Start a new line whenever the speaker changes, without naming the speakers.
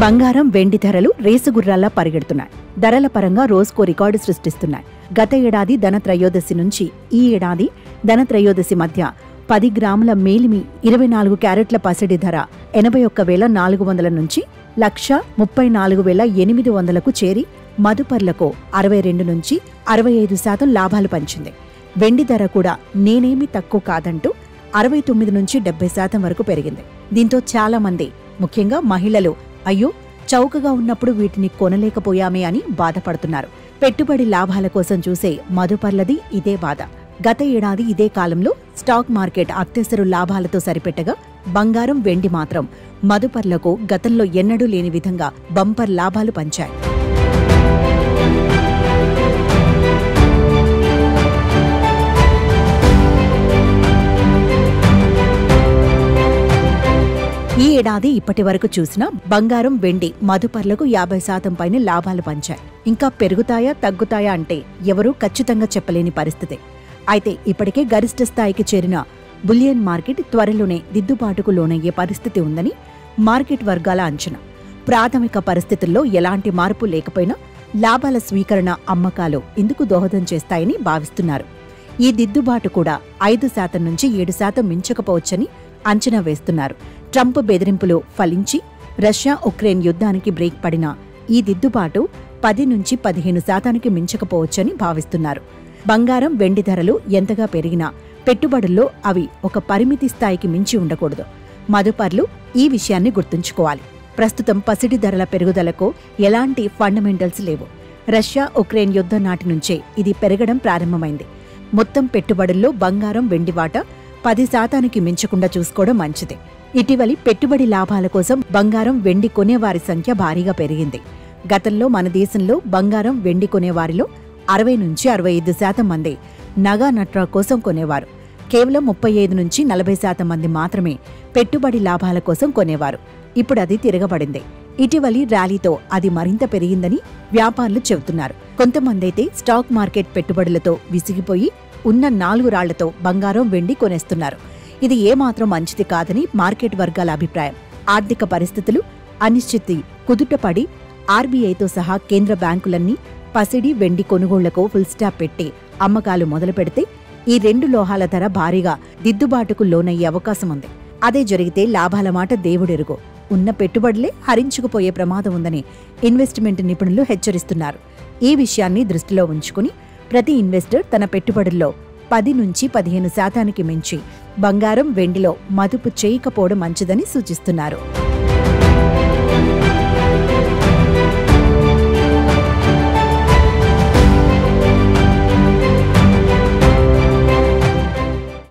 బంగారం వెండి ధరలు రేసుగుర్రాల్లా పరిగెడుతున్నాయి. ధరల పరంగా రోజుకో రికార్డు సృష్టిస్తున్నాయి. గత ఏడాది ధనత్రయోదశి నుంచి ఈ ఏడాది ధనత్రయోదశి మధ్య 10 గ్రాముల మేలిమి 24 క్యారెట్ల పసిడి ధర 81,400 నుంచి 1,34,800కు చేరి మదుపర్లకు 62 నుంచి 65% లాభాలు పంచింది. వెండి ధర కూడా నేనేమీ తక్కువ కాదంటూ 69 నుంచి 70% వరకు పెరిగింది. దీంతో చాలా మంది, ముఖ్యంగా మహిళలు, అయ్యో చౌకగా ఉన్నప్పుడు వీటిని కొనలేకపోయామే అని బాధపడుతున్నారు. పెట్టుబడి లాభాల కోసం చూసే మదుపర్లది ఇదే బాధ. గత ఏడాది ఇదే కాలంలో స్టాక్ మార్కెట్ అత్యవసర లాభాలతో సరిపెట్టగా బంగారం వెండి మాత్రం మదుపర్లకు గతంలో ఎన్నడూ లేని విధంగా బంపర్ లాభాలు పంచాయి. ఈ ఏడాది ఇప్పటి వరకు చూసినా బంగారం వెండి మదుపర్లకు 50% పైన లాభాలు పంచాయి. ఇంకా పెరుగుతాయా తగ్గుతాయా అంటే ఎవరూ ఖచ్చితంగా చెప్పలేని పరిస్థితి. అయితే ఇప్పటికే గరిష్ట స్థాయికి చేరిన బులియన్ మార్కెట్ త్వరలోనే దిద్దుబాటుకు లోనయ్యే పరిస్థితి ఉందని మార్కెట్ వర్గాల అంచనా. ప్రాథమిక పరిస్థితుల్లో ఎలాంటి మార్పు లేకపోయినా లాభాల స్వీకరణ, అమ్మకాలు ఇందుకు దోహదం చేస్తాయని భావిస్తున్నారు. ఈ దిద్దుబాటు కూడా 5% నుంచి 7% మించకపోవచ్చని అంచనా వేస్తున్నారు. ట్రంప్ బెదిరింపులు ఫలించి రష్యా ఉక్రెయిన్ యుద్ధానికి బ్రేక్ పడినా ఈ దిద్దుబాటు 10 నుంచి 15% మించకపోవచ్చని భావిస్తున్నారు. బంగారం వెండి ధరలు ఎంతగా పెరిగినా పెట్టుబడుల్లో అవి ఒక పరిమితి స్థాయికి మించి ఉండకూడదు. మదుపర్లు ఈ విషయాన్ని గుర్తుంచుకోవాలి. ప్రస్తుతం పసిడి ధరల పెరుగుదలకు ఎలాంటి ఫండమెంటల్స్ లేవు. రష్యా ఉక్రెయిన్ యుద్ధం నాటి నుంచే ఇది పెరగడం ప్రారంభమైంది. మొత్తం పెట్టుబడుల్లో బంగారం వెండి వాటా 10% మించకుండా చూసుకోవడం మంచిది. ఇటీవలి పెట్టుబడి లాభాల కోసం బంగారం వెండి కొనేవారి సంఖ్య భారీగా పెరిగింది. గతంలో మన దేశంలో బంగారం వెండి కొనేవారిలో 60 నుంచి 65% మంది నగా నట్రా కోసం కొనేవారు. కేవలం 35 నుంచి 40% మంది మాత్రమే పెట్టుబడి లాభాల కోసం కొనేవారు. ఇప్పుడు అది తిరగబడింది. ఇటీవలి ర్యాలీతో అది మరింత పెరిగిందని వ్యాపారులు చెబుతున్నారు. కొంతమందైతే స్టాక్ మార్కెట్ పెట్టుబడులతో విసిగిపోయి ఉన్న 4 రాళ్లతో బంగారం వెండి కొనేస్తున్నారు. ఇది ఏమాత్రం మంచిది కాదని మార్కెట్ వర్గాల అభిప్రాయం. ఆర్థిక పరిస్థితులు అనిశ్చితి కుదుటపడి ఆర్బీఐతో సహా కేంద్ర బ్యాంకులన్నీ పసిడి వెండి కొనుగోళ్లకు ఫుల్ స్టాప్ పెట్టి అమ్మకాలు మొదలు పెడితే ఈ 2 లోహాల ధర భారీగా దిద్దుబాటుకు లోనయ్యే అవకాశం ఉంది. అదే జరిగితే లాభాల మాట దేవుడెరుగు, ఉన్న పెట్టుబడులే హరించుకుపోయే ప్రమాదం ఉందని ఇన్వెస్ట్మెంట్ నిపుణులు హెచ్చరిస్తున్నారు. ఈ విషయాన్ని దృష్టిలో ఉంచుకుని ప్రతి ఇన్వెస్టర్ తన పెట్టుబడుల్లో 10 నుంచి 15% మించి బంగారం వెండిలో మదుపు చేయకపోవడం మంచిదని సూచిస్తున్నారు.